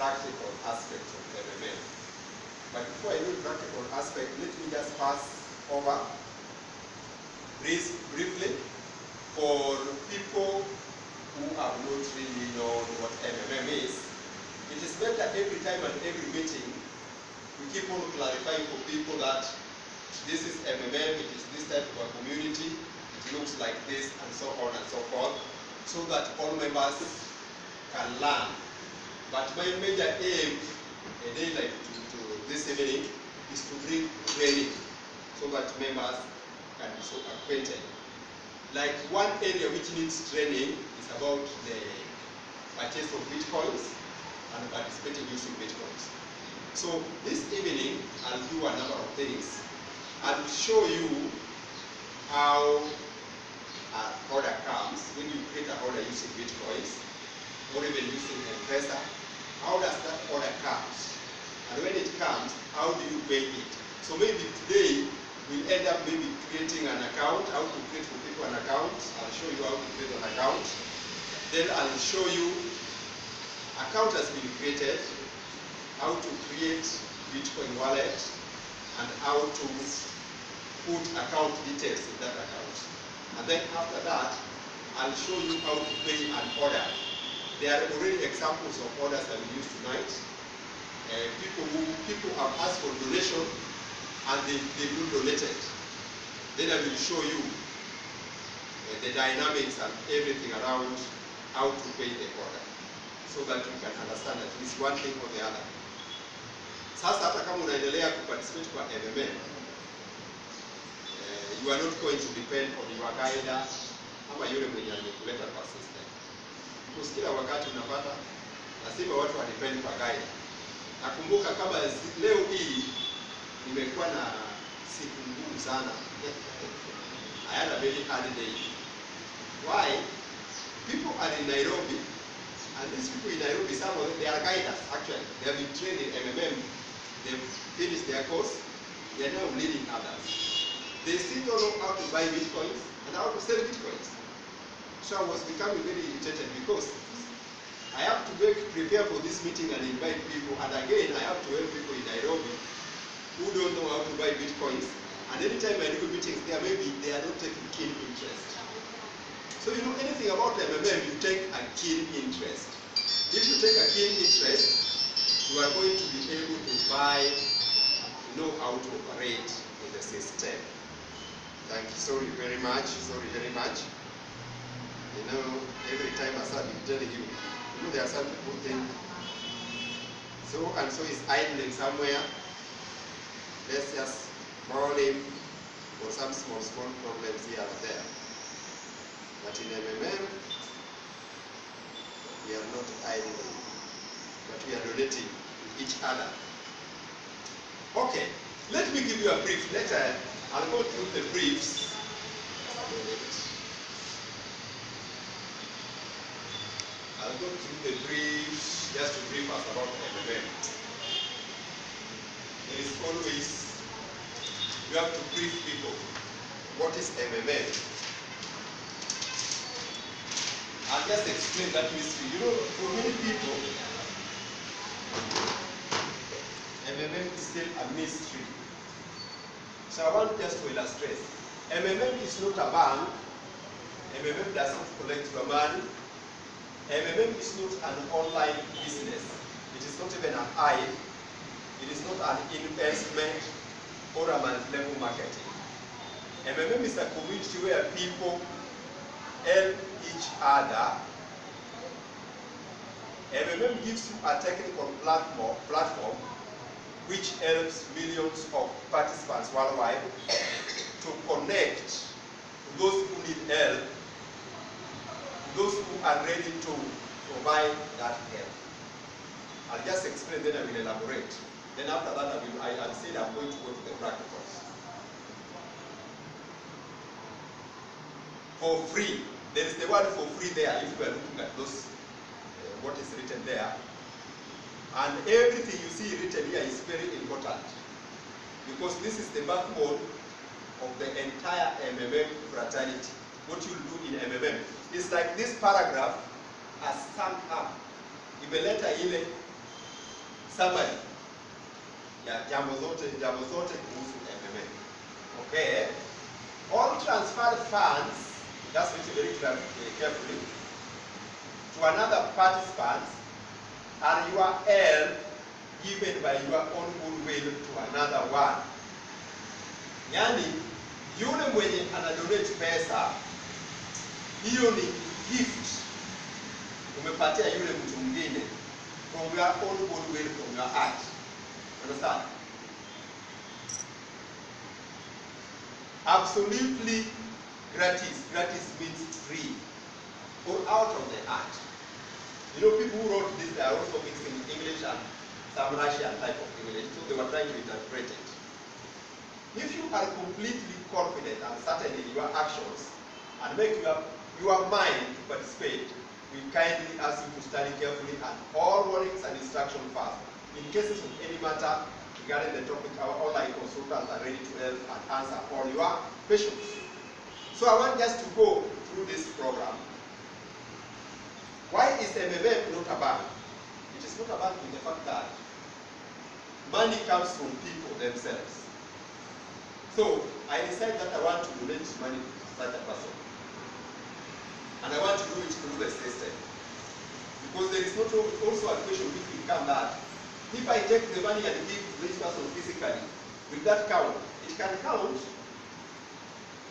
practical aspects of MMM. But before I do practical aspect, let me just pass over briefly for people who have not really known what MMM is. It is better every time and every meeting we keep on clarifying for people that this is MMM, it is this type of a community, it looks like this, and so on and so forth, so that all members can learn. But my major aim, a day like to this evening, is to bring training so that members can be so acquainted. Like one area which needs training is about the purchase of bitcoins and participating using bitcoins. So this evening I'll do a number of things. I'll show you how an order comes when you create an order using bitcoins or even using M-Pesa. How does that order comes? And when it comes, how do you pay it? So maybe today we'll end up maybe creating an account, how to create for people an account. I'll show you how to create an account. Then I'll show you account has been created, how to create Bitcoin wallet, and how to put account details in that account. And then after that, I'll show you how to pay an order. There are already examples of orders that we use tonight. People have asked for donation and they've been donated. Then I will show you the dynamics and everything around how to pay the order, so that you can understand at least one thing or the other. Sasa hata kama unaendelea kuparticipate kwa MMM, you are not going to depend on your guide ama yule mwenye amekuleta kwa system. Because kila wakati unapata lazima watu wa depend kwa guide. Nakumbuka kama leo hii nimekuwa na siku ngumu sana. I had a very hard day. Why? People are in Nairobi, and these people in Nairobi, some of them, they are guiders actually. They have been trained in MMM, they've finished their course, they are now leading others. They still don't know how to buy bitcoins and how to sell bitcoins. So I was becoming very irritated because I have to prepare for this meeting and invite people, and again I have to help people in Nairobi who don't know how to buy bitcoins, and anytime I do meetings there, maybe they are not taking keen interest. So you know anything about MMM, you take a keen interest. If you take a keen interest, you are going to be able to buy, know how to operate in the system. Thank you, sorry very much. You know, every time I start telling you, there are some people think so and so is idling somewhere. Let's just borrow him for some small problems here and there. But in MMM, we are not idling, but we are donating each other. Okay, let me give you a brief. I'll go through the briefs. I'll go through the briefs just to brief us about MMM. There is always, you have to brief people. What is MMM? I'll just explain that mystery. You know, for many people, MMM is still a mystery. So I want just to illustrate. MMM is not a bank. MMM does not collect your money. MMM is not an online business. It is not even an hive. It is not an investment or a multi-level marketing. MMM is a community where people help each other. MMM gives you a technical platform which helps millions of participants worldwide to connect to those who need help, those who are ready to provide that help. I'll just explain, then I will elaborate. Then after that, I'll say I'm going to go to the practicals. For free. There is the word for free there, if you are looking at those, what is written there. And everything you see written here is very important, because this is the backbone of the entire MMM fraternity. What you do in MMM is like this paragraph has summed up. Imeleta ile summary ya jambo zote kuhusu MMM. Okay. All transferred funds, that's written very carefully, to another party's funds are URL given by your own goodwill to another one. Yani, yule mwenye anadonate pesa, hiyo ni gift umepatia yule mtu mwingine from your own goodwill, from your heart. Understand? Absolutely gratis. Gratis means free or out of the heart. You know, people who wrote this, they are also mixing English and some Russian type of English, so they were trying to interpret it. If you are completely confident and certain in your actions and make your mind to participate, we kindly ask you to study carefully and all warnings and instructions first. In cases of any matter regarding the topic, our online consultants are ready to help and answer all your questions. So I want just to go through this program. Why is MMM not a bank? It is not a bank in the fact that money comes from people themselves. So I decided that I want to donate money to such a person. And I want to do it through the system. Because there is not also a question which will come that if I take the money and give this person physically, will that count? It can count,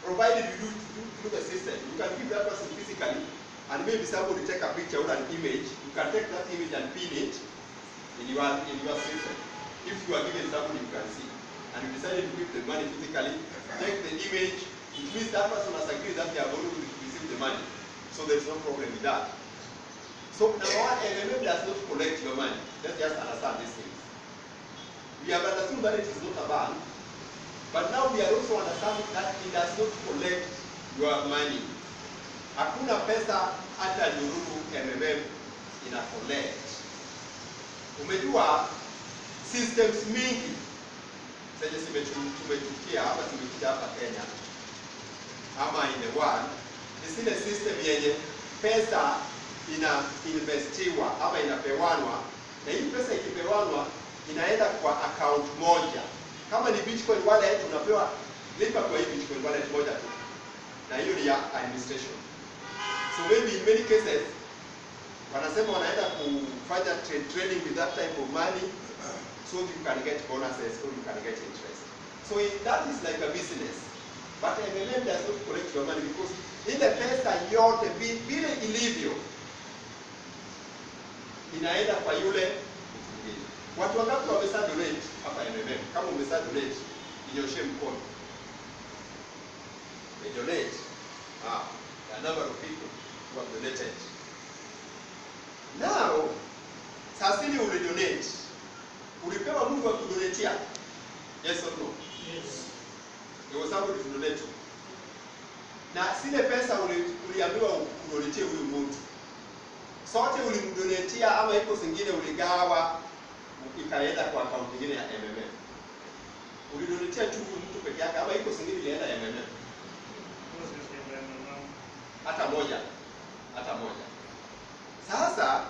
provided you do it through the system. You can give that person physically, and maybe somebody take a picture or an image. You can take that image and pin it in your system. If you are given somebody you can see, and you decided to give the money physically, take the image, it means that person has agreed that they are going to receive the money. So there is no problem with that. So number one, MMM does not collect your money. Let's just understand these things. We have understood that it is not a bank, but now we are also understanding that it does not collect your money. Hakuna pesa hata nyururu MMM ina collect. Umejua systems mingi zenye tumetukia hapa Kenya ama in the world, ni zile system yenye pesa ina investiwa ama inapewanwa, na hii pesa ikipewanwa inaenda kwa account moja. Kama ni Bitcoin wallet unapewa lipa kwa hii Bitcoin wallet moja tu, na hiyo ni ya administration. So maybe in many cases wanasema wanaenda kufanya trading with that type of money, so you can get bonuses or you can get interest. So that is like a business. But MMM does not collect your money because ile pesa yote vile ilivyo inaenda kwa yule mwingine. Watu wangapi wamesa donate hapa MMM? Kama umesa donate, inyoshe mkono. Donate. The number of people who have donated. Now, sasa hivi donate. Ulipewa Mungu wa kudonatea? Yes or no? Yes. There was somebody to donate to. Na sile pesa uliambiwa kudonatea huyu mtu. Sote ulimdonatea ama iko zingine uligawa ikaenda kwa account nyingine ya MMM. Ulidonatea tu mtu peke yake ama iko zingine ilienda MMM? Hata moja. Sasa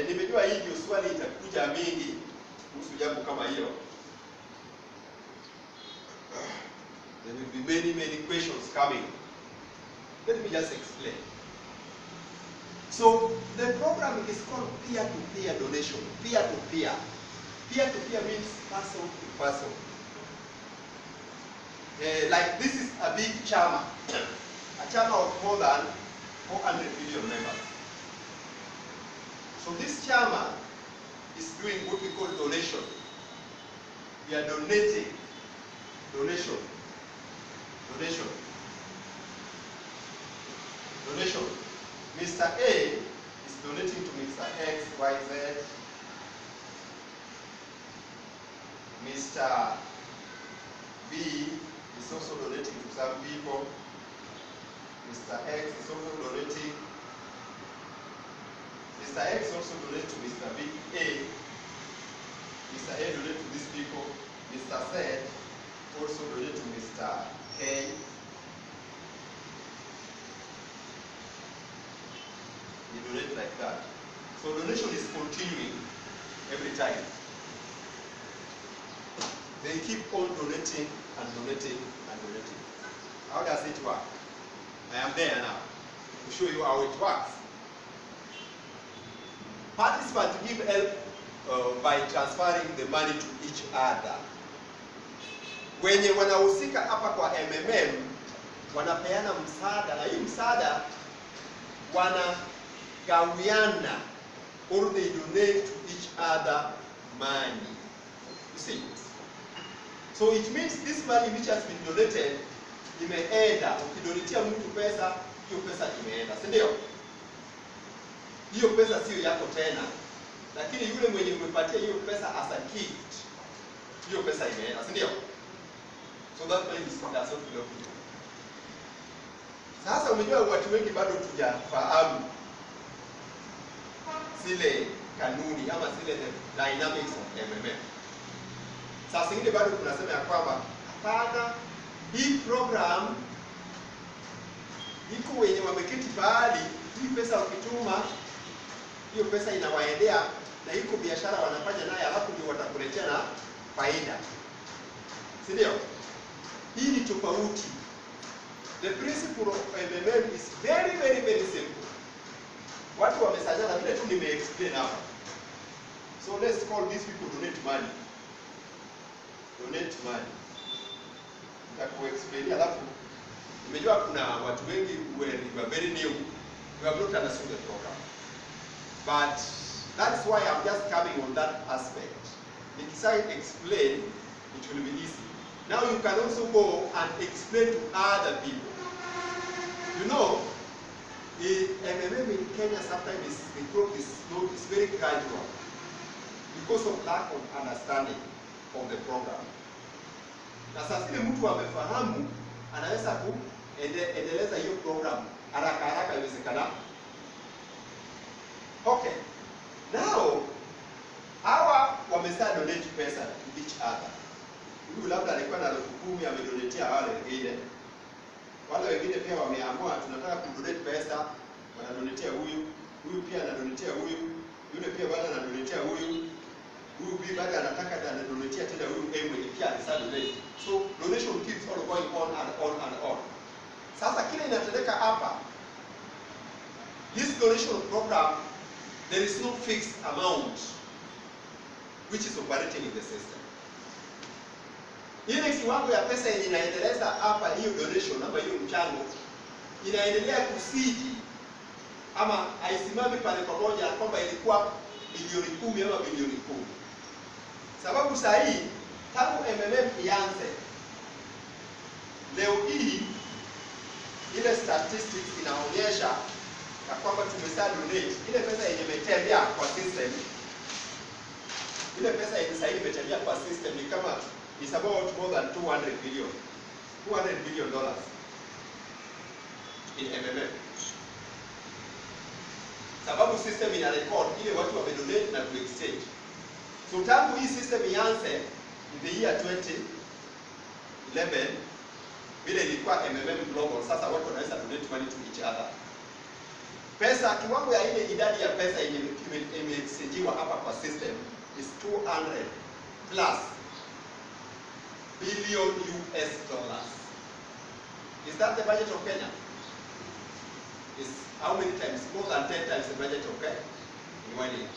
nimejua hii ndio swali itakuja mingi kuhusu jambo kama hilo. There will be many questions coming. Let me just explain. So the program is called peer-to-peer donation. Peer-to-peer. Peer-to-peer means person to person. Like this is a big chama. A chama of more than 400 million members. So this chama is doing what we call donation. We are donating. Donation. Mr. A is donating to Mr. X, Y, Z. Mr. B is also donating to some people. Mr. X is also donating. Mr. X also donates to Mr. B. Mr. A donates to these people. Mr. Z also donates to Mr. K. He donates like that. So donation is continuing. every time. They keep on donating and donating and donating. How does it work? I am there now to show you how it works. Participants give help by transferring the money to each other. Wenye wanahusika hapa kwa MMM wanapeana msaada, na hii msaada wanagawiana, or they donate to each other money. You see? So it means this money which has been donated imeenda. Ukidonatia mtu pesa, hiyo pesa imeenda, si ndio? Hiyo pesa sio yako tena, lakini yule mwenye umepatia hiyo pesa as a gift, hiyo pesa imeenda, si ndio? So that money does not belong to you. Sasa umejua watu wengi bado tujafahamu zile kanuni ama zile dynamics of MMM. Sasa ingine bado tunasema ya kwamba hapana, hii program iko wenye wameketi pahali, hii pesa ukituma, hiyo pesa inawaendea na iko biashara wanafanya naye, alafu ndio watakuletea na faida. Si ndio? Hii ni tofauti. The principle of MMM is very, very, very simple. Watu wamesanyana vile tu nime-explain hapa. So let's call these people donate money. Donate money. Nitaku-explain, alafu nimejua kuna watu wengi who are very new, who have not understood the program. But that's why I'm just coming on that aspect. If I explain, it will be easy. Now you can also go and explain to other people. You know, the MMM in Kenya sometimes the growth is slow, it's very gradual because of lack of understanding of the program. Na sasa ile mtu amefahamu anaweza kuendeleza hiyo program haraka iwezekana. Okay. Now, hawa wamesa donate pesa to each other. Huyu labda alikuwa na 10,000 amedonetia wale wengine. Wale wengine pia wameamua tunataka kudonate pesa, wanadonetia huyu, huyu pia anadonetia huyu, yule pia bado anadonetia huyu, huyu pia bado anataka anadonetia tena huyu mwenye pia alisadonate. So donation keeps on going on and on and on. Sasa kile inatendeka hapa, this donation program, there is no fixed amount which is operating in the system. Ile kiwango ya pesa yenye inaendeleza hapa hiyo donation ama hiyo mchango inaendelea kusiji ama haisimami pale pamoja kwamba ilikuwa bilioni 10 ama bilioni 10. Sababu sahihi tangu MMM ianze leo hii ile statistics inaonyesha na kwamba tumesa donate ile pesa yenye imetembea kwa system, ile pesa yenye sahihi imetembea kwa system ni kama is about more than $200 billion in MMM. Sababu system ina record ile watu wamedonate na ku-exchange. So tangu hii system ianze in the year 2011 vile ilikuwa MMM global, sasa watu wanaweza donate money to each other. Pesa kiwango ya ile idadi ya pesa yenye ime-exchangewa hapa kwa system is 200 plus billion US dollars. Is that the budget of Kenya? Is how many times? More than 10 times the budget of Kenya in 1 year.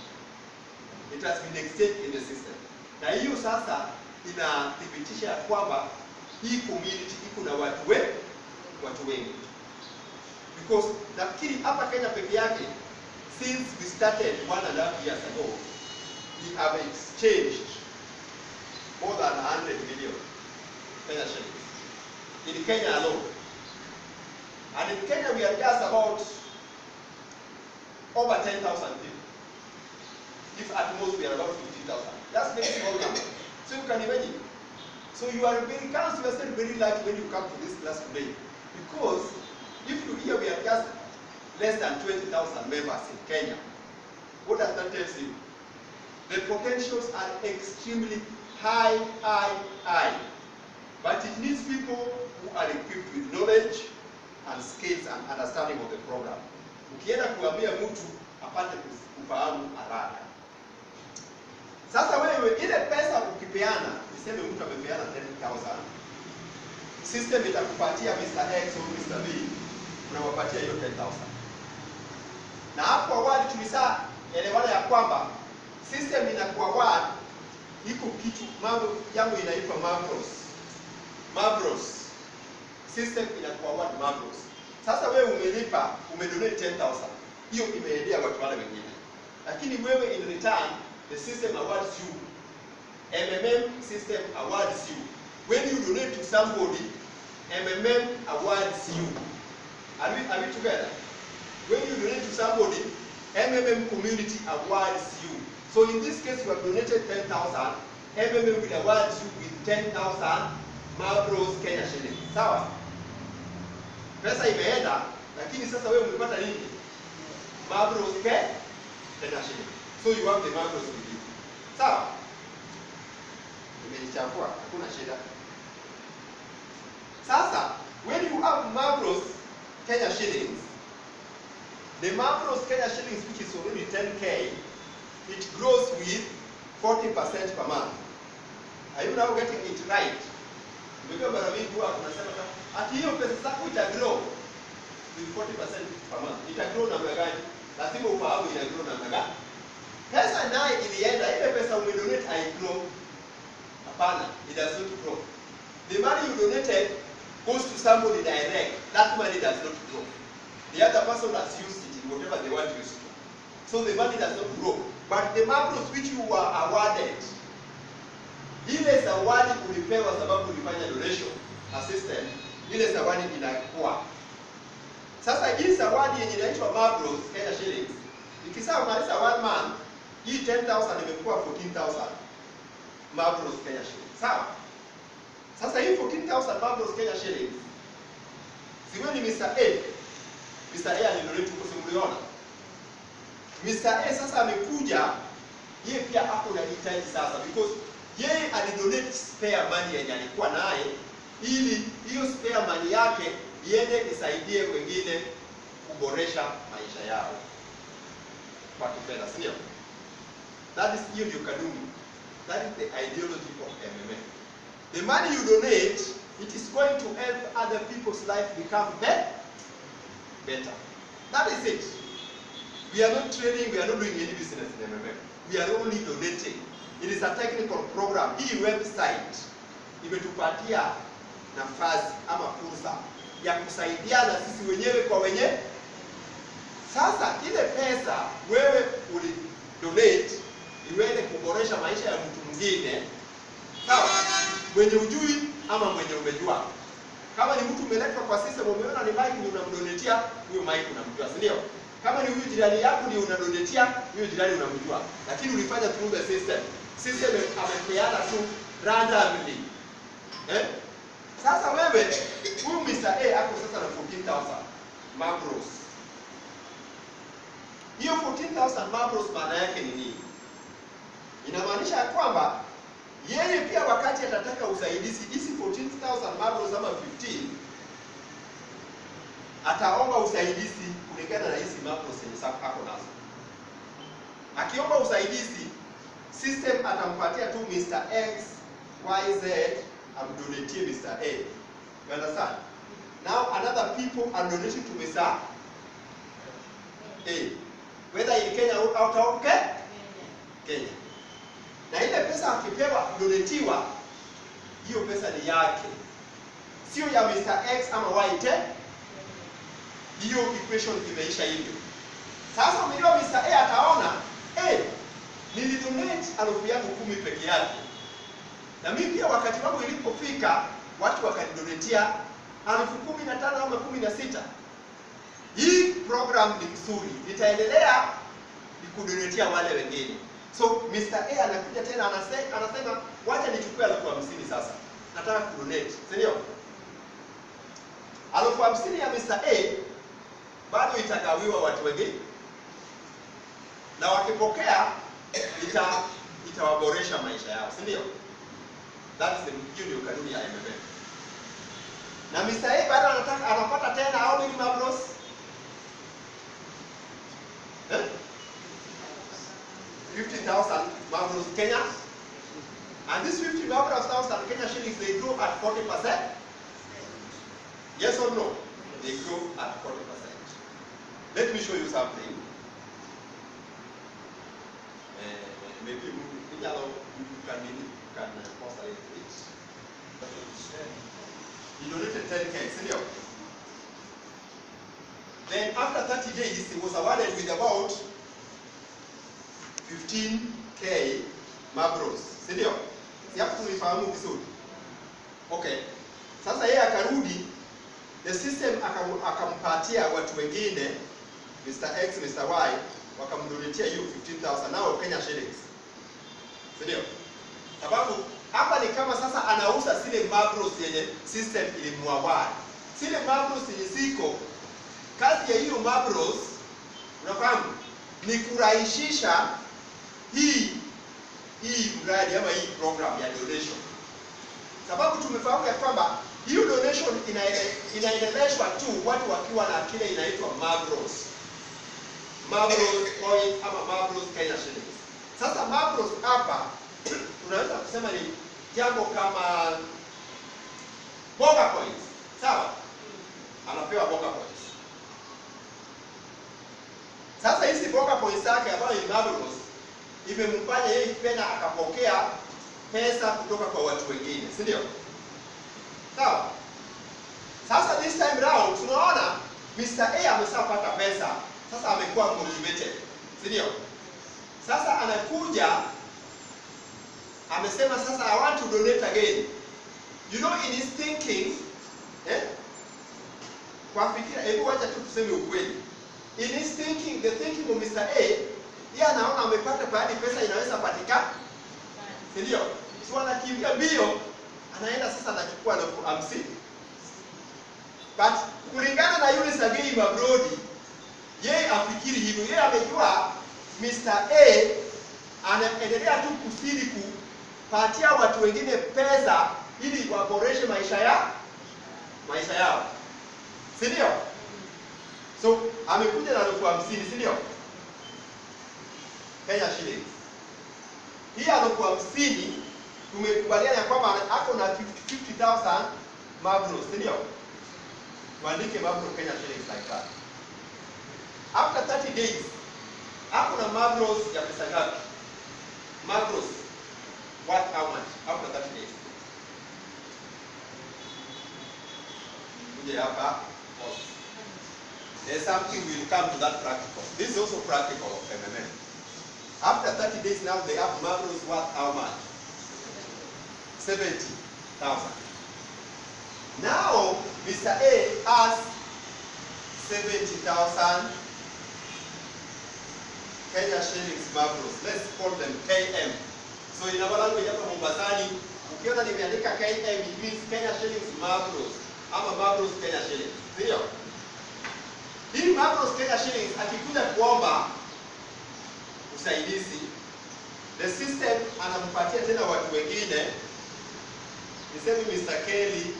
It has been exchanged in the system. Na hiyo sasa inathibitisha kwamba hii community iko na watu wengi. Because nafikiri hapa Kenya peke yake, since we started 1.5 years ago, we have exchanged more than 100 million Kenya shillings in Kenya alone. And in Kenya we are just about over 10,000 people. If at most we are about 50,000. That's very small number. So you can imagine. So you are very count yourself very lucky when you come to this class today. Because if you hear we are just less than 20,000 members in Kenya, what does that tell you? The potentials are extremely high. But it needs people who are equipped with knowledge and skills and understanding of the program. Ukienda kuambia mtu apate kufahamu haraka. Sasa wewe ile pesa ukipeana, niseme mtu amepeana 10,000, system itakupatia Mr. X au Mr. B, unawapatia hiyo 10,000. Na hapo awali tulishaelewana ya kwamba system inakuwa award iko kitu mambo yangu inaitwa Mabros. System inakuwa award Mabros. Sasa wewe umelipa, umedonate 10,000. Hiyo imeendea watu wale wengine. Lakini wewe in return the system awards you. MMM system awards you. When you donate to somebody, MMM awards you. Are we together? When you donate to somebody, MMM community awards you. So in this case, you have donated 10,000. MMM will award you with 10,000 Mabros Kenya shillings. Sawa? Pesa imeenda, lakini sasa wewe umepata nini? Mabros Kenya shillings. So you have the Mabros with you. Sawa? Umenichafua, hakuna shida. Sasa, when you have Mabros Kenya shillings, the Mabros Kenya shillings, which is already 10K, it grows with 40% per month. Are you now getting it right? Because mara mingi huwa tunasema ati hiyo pesa zako itagrow with 40% per month. Itagrow namna gani? Lazima ufahamu itagrow namna gani. Pesa naye ilienda, ile pesa umedonate haigrow. Hapana, it does not grow. The money you donated goes to somebody direct. That money does not grow. The other person has used it in whatever they want to use it. So the money does not grow. But the Mabros which you were awarded, ile zawadi ulipewa sababu ulifanya donation assistant, ile zawadi inakuwa. Sasa hii zawadi yenye inaitwa Mabros Kenya shillings, ikisema maliza 1 month, hii 10,000 imekuwa 14,000 Mabros Kenya shillings. Sawa? Sasa hii 14,000 Mabros Kenya shillings, siwe ni Mr. A. Mr. A alidonate huko, simuliona. Mr. A sasa amekuja, yeye pia hapo na hitaji sasa, because yeye alidonate spare money yenye alikuwa naye, ili hiyo spare money yake iende isaidie wengine kuboresha maisha yao kwa kifedha, sio? That is hiyo ndio kanuni. That is the ideology of MMM. The money you donate, it is going to help other people's life become better. That is it. We are not trading, we are not doing any business in MMM. We are only donating. It is a technical program. Hii website imetupatia nafasi ama fursa ya kusaidiana sisi wenyewe kwa wenyewe. Sasa ile pesa wewe ulidonate iweze kuboresha maisha ya mtu mwingine. Sawa? Mwenye ujui ama mwenye umejua. Kama ni mtu umeletwa kwa system, umeona ni Mike unamdonetia, huyo Mike unamjua, si ndio? Kama ni huyu jirani yako ndio unadonetia, huyo jirani unamjua. Lakini ulifanya through the system. System amepeana tu randomly. Sasa wewe huyu Mr. A ako sasa na 14,000 Mabros. Hiyo 14,000 Mabros maana yake ni nini? Inamaanisha ya kwamba yeye pia wakati atataka usaidizi, hizi 14,000 Mabros ama 15, ataomba usaidizi kulingana na hizi Mabros yenye hapo nazo. Akiomba usaidizi, system atampatia tu Mr. X, Y, Z, amdonatie Mr. A. You understand? Now another people are donating to Mr. A. Whether in Kenya or out of Kenya. Na ile pesa akipewa donatiwa, hiyo pesa ni yake. Sio ya Mr. X ama Y tena. Hiyo equation imeisha hivyo. Sasa umejua Mr. A ataona, nilidonate 1000 yangu 10 peke yake. Na mimi pia wakati wangu ilipofika, watu wakanidonetia 15,000 ama 16. Hii program ni nzuri. Nitaendelea nikudonetia wale wengine. So Mr. A anakuja tena anasema wacha nichukue 50,000 sasa. Nataka kudonate. Si ndio? 50,000 ya Mr. A bado itagawiwa watu wengine. Na wakipokea itawaboresha maisha yao, si ndio? That is the hiyo kanuni ya MMM. Na Mr. A bado anapata tena how many Mabros? 50,000 Marvelous Kenya. And these 50 marvelous thousand Kenya shillings, they grow at 40%. Yes or no? They grow at 40%. Let me show you something. Maybe you can pause a little bit. He donated 10K, senior. Then after 30 days, he was awarded with about 15K Mabros. Senior. Siafu tulifahamu vizuri. Okay. Sasa yeye akarudi, the system akampatia watu wengine, Mr. X, Mr. Y, wakamdonetia hiyo 15,000 nao Kenya shillings. Ndio. Sababu hapa ni kama sasa anauza zile Mabros yenye system ilimwaward. Zile Mabros yenye ziko, kazi ya hiyo Mabros, unafahamu, ni kurahisisha hii mradi ama hii program ya donation. Sababu tumefahamu ya kwamba hiyo donation inaendeleshwa tu watu wakiwa na kile inaitwa Mabros. Mabros coins ama Mabros Kenya shillings. Sasa Mabros hapa tunaweza kusema ni jambo kama Boga coins. Sawa? Anapewa Boga coins. Sasa hizi Boga coins zake ambayo ni Mabros imemfanya yeye pena akapokea pesa kutoka kwa watu wengine, si ndio? Sawa? Sasa this time round tunaona Mr. A ameshapata pesa. Sasa amekuwa motivated. Si ndio? Sasa anakuja amesema sasa I want to donate again. You know, in his thinking, kwa fikira, hebu wacha tu tuseme ukweli. In his thinking, the thinking of Mr. A, yeye anaona amepata pahali pesa inaweza patikana. Si ndio? So anakimbia mbio, anaenda sasa anachukua 50,000. But kulingana na yule Sagei Mabrodi, yeye afikiri hivyo. Yeye amejua Mr. A anaendelea tu kusiri kupatia watu wengine pesa ili waboreshe maisha yao. Si ndio? So amekuja na 50,000, si ndio? Kenya shillings. Hii 50,000 tumekubaliana ya kwamba ako na 50,000 Mabros, si ndio? Tuandike Mabro Kenya shillings like that. After 30 days, ako na Mabros ya pesa ngapi? Mabros worth how much after 30 days? Kuje hapa. There's something will come to that practical. This is also practical of MMM. After 30 days now, they have Mabros worth how much? 70,000. Now, Mr. A has 70,000 Kenya shillings Mabros. Let's call them KM. So in our language hapa Mombasani, ukiona nimeandika KM, it means Kenya shillings Mabros. Ama Mabros Kenya shillings. Ndio? Hii Mabros Kenya shillings akikuja kuomba usaidizi, the system anampatia tena watu wengine. Niseme Mr. Kelly,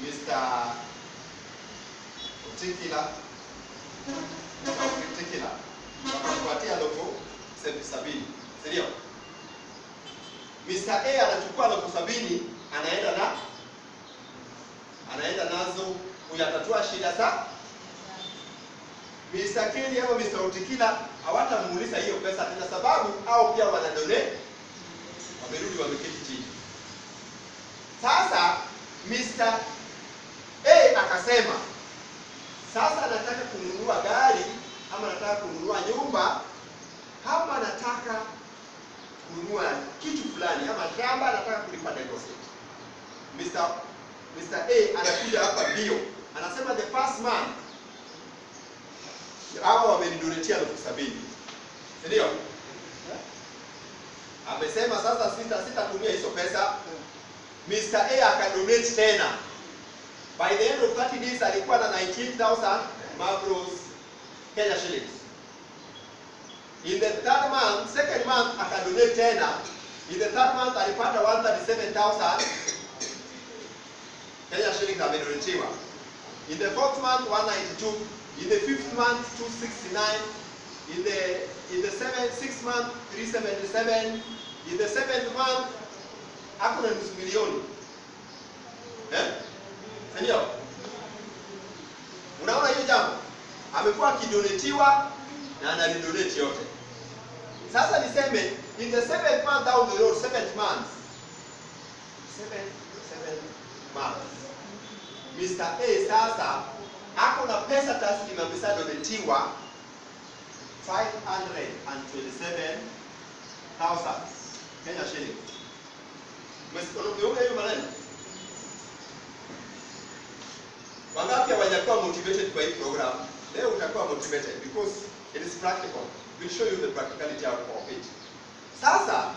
Mr. Otikila, wakampatia loko 70. Ndio? Mr. A anachukua loko 70, anaenda nazo kuyatatua shida za Mr. Kelly ama Mr. Otikila. Hawatamuuliza hiyo pesa tena, sababu au pia wanadonate, wamerudi wameketi chini. Sasa Mr. A akasema sasa nataka kununua gari ama nataka kununua nyumba ama nataka kununua kitu fulani ama shamba, nataka kulipa deposit. Mr. A anakuja hapa bio, anasema the first month hao wamenidonetia 70,000. Ndio? Amesema sasa sitatumia hizo pesa. Mr. A akadonate tena. By the end of 30 days alikuwa na 19,000 Mabros Kenya shillings. In the second month akadonate tena. In the third month alipata 137,000 Kenya shillings amedonatiwa. In the fourth month 192. In the fifth month 269. In the 6th month 377, in the 7th month hakuna nusu milioni. Ndio. Unaona hiyo jambo? Amekuwa akidonetiwa na anadonate yote. Sasa niseme in the 7th month down the road, 7th month. 7th month. Mr. A sasa ako na pesa taslimu ameshadonetiwa 527,000 Kenya shilling. Umesikia hiyo maneno? Wangapi hawajakuwa motivated by hii program? Leo utakuwa motivated because it is practical. We'll show you the practicality of it. Sasa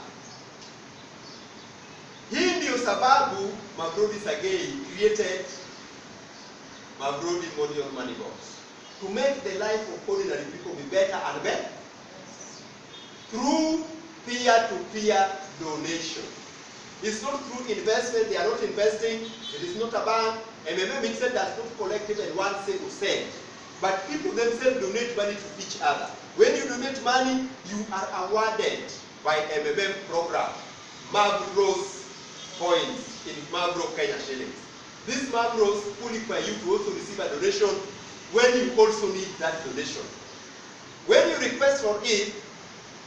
hii ndio sababu Mabrodi Sagei created Mabrodi Model Money Box, to make the life of ordinary people be better and better through peer-to-peer donation. It's not through investment. They are not investing. It is not a bank. MMM itself does not collect even 1 single cent. But people themselves donate money to each other. When you donate money, you are awarded by MMM program Mabros points in Mabro Kenya shillings. These Mabros qualify you to also receive a donation when you also need that donation. When you request for it,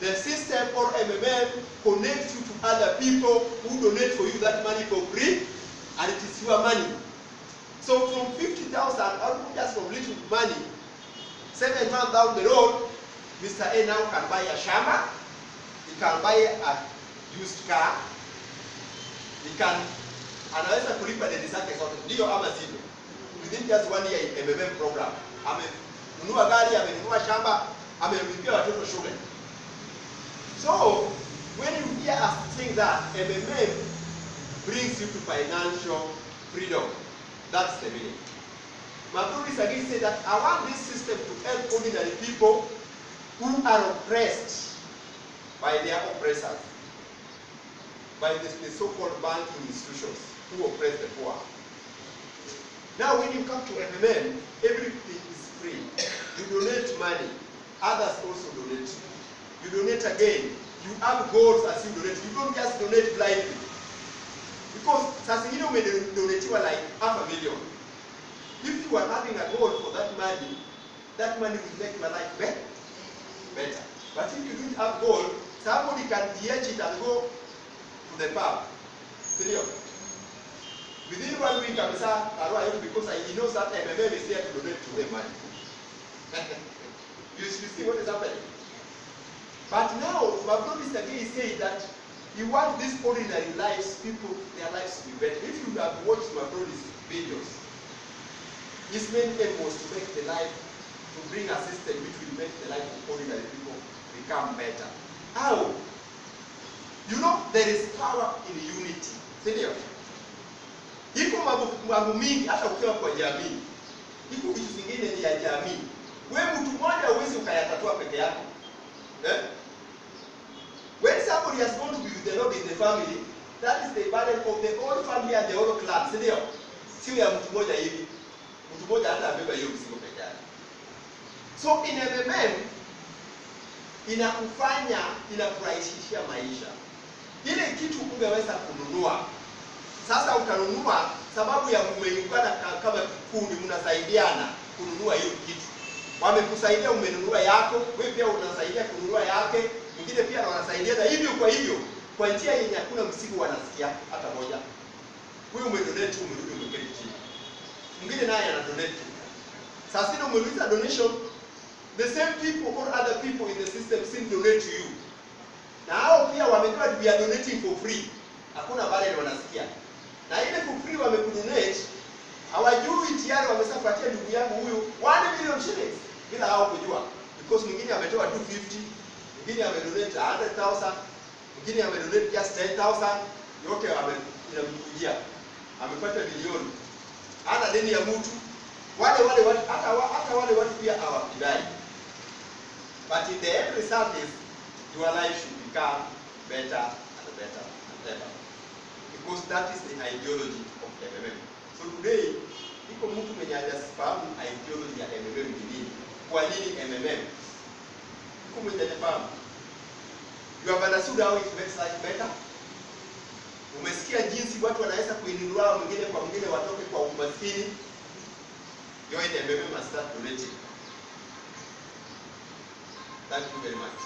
the system or MMM connects you to other people who donate for you that money for free, and it is your money. So from 50,000, or just from little money, 7 months down the road, Mr. A now can buy a shamba, he can buy a used car, he can, anaweza kulipa deni zake zote, ndio ama sivyo. Within just 1 year in MMM program, amenunua gari, amenunua shamba, amelipia watoto shule. So when you hear us saying that MMM brings you to financial freedom, that's the meaning. Mabrodi Sagei said that I want this system to help ordinary people who are oppressed by their oppressors, by the so-called banking institutions who oppress the poor. Now when you come to MMM, everything is free. You donate money, others also donate. You donate again. You have goals as you donate. You don't just donate blindly. Because sasa ingine umedonetiwa like $500,000. If you are having a goal for that money will make your life better. But if you don't have goal, somebody can DH it and go to the pub. Within 1 week, because he knows that MMM is there to donate to them money. You see what is happening? But now, Mabrodi Sagei is saying that he wants these ordinary lives, people, their lives to be better. If you have watched Mabrodi's videos, his main aim was to make the life, to bring a system which will make the life of ordinary people become better. How? You know, there is power in unity. Sindio? Iko mambo mingi hata ukiwa kwa jamii. Iko vitu vingine ni ya jamii. Wewe mtu mmoja huwezi ukayatatua peke yako. When somebody has gone to be with the Lord in the family, that is the burden of the whole family and the whole clan. Sindio? Sio ya mtu mmoja hivi. Mtu mmoja hata abeba hiyo mzigo peke yake. So in MMM inakufanya, inakurahisishia maisha. Ile kitu ungeweza kununua, sasa utanunua sababu ya mmeungana kama kikundi, mnasaidiana kununua hiyo kitu. Wamekusaidia, umenunua yako, wewe pia unasaidia kununua yake, mwingine pia wanasaidia, na hivyo kwa njia yenye hakuna msigo wanasikia hata moja. Wewe umedonate, umerudi umeketi chini. Mwingine naye anadonate. Sasa ndio umeuliza donation, the same people or other people in the system still donate to you. Na hao pia wamejua we are donating for free. Hakuna wale wanasikia. Na ile for free wamekudonate, hawajui tayari wamesapatia ndugu yangu huyu 1 million shillings bila hao kujua. Because mwingine ametoa 250, mwingine amedonate 100,000, mwingine amedonate just 10,000, yote inamkujia. Amepata milioni. Hana deni ya mtu. Wale watu hata wale watu pia hawakidai. But in the end result is your life should become better and better and better. Because that is the ideology of MMM. So today, iko mtu mwenye hajasifahamu ideology ya MMM ni nini. Kwa nini MMM? kumejanifahamu. You have understood how it makes life better. Umesikia jinsi watu wanaweza kuinua mwingine kwa mwingine watoke kwa umaskini. Your MMM must start donating. Thank you very much.